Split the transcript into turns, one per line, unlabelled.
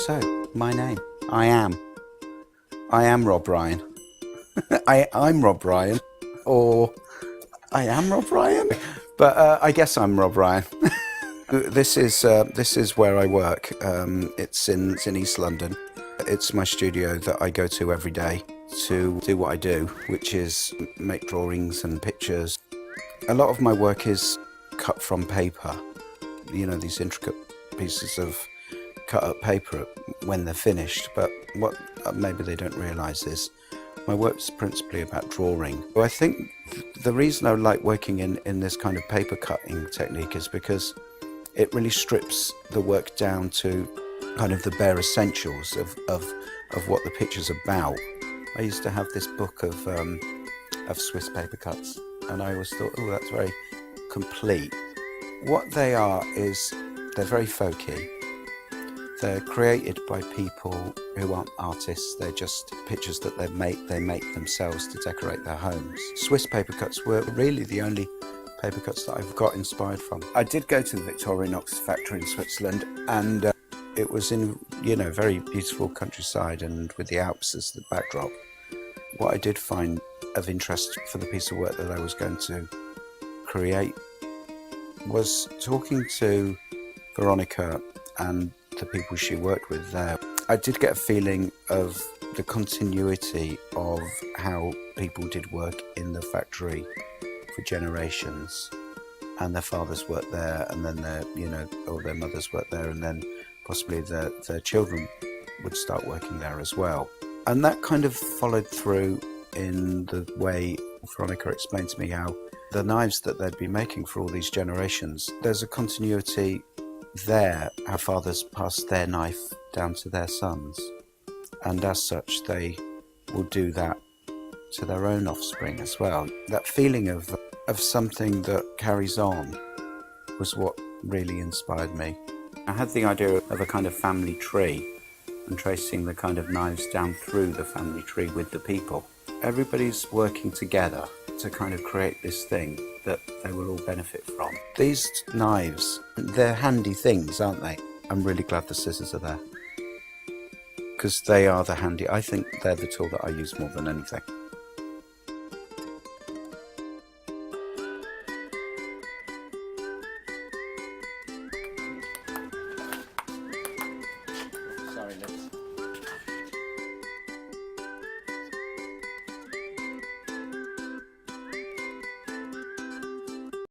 So, my name. I am Rob Ryan. I'm Rob Ryan, or I am Rob Ryan, but I guess I'm Rob Ryan. This is where I work. It's in East London. It's my studio that I go to every day to do what I do, which is make drawings and pictures. A lot of my work is cut from paper. You know, these intricate pieces of cut up paper when they're finished. But what maybe they don't realise is my work's principally about drawing. I think the reason I like working in this kind of paper cutting technique is because it really strips the work down to kind of the bare essentials of what the picture's about. I used to have this book of Swiss paper cuts, and I always thought, oh, that's very complete. What they are is they're very folky. They're created by people who aren't artists. They're just pictures that they make themselves to decorate their homes. Swiss paper cuts were really the only paper cuts that I've got inspired from. I did go to the Victorinox factory in Switzerland, and it was in, you know, very beautiful countryside and with the Alps as the backdrop. What I did find of interest for the piece of work that I was going to create was talking to Veronica and the people she worked with there. I did get a feeling of the continuity of how people did work in the factory for generations, and their fathers worked there, and then their, you know, or their mothers worked there, and then possibly their children would start working there as well. And that kind of followed through in the way Veronica explained to me how the knives that they'd been making for all these generations, there's a continuity there. Our fathers passed their knife down to their sons, and as such they will do that to their own offspring as well. That feeling of something that carries on was what really inspired me. I had the idea of a kind of family tree and tracing the kind of knives down through the family tree with the people. Everybody's working together to kind of create this thing that they will all benefit from. These knives, they're handy things, aren't they? I'm really glad the scissors are there, because they are the handy, I think they're the tool that I use more than anything.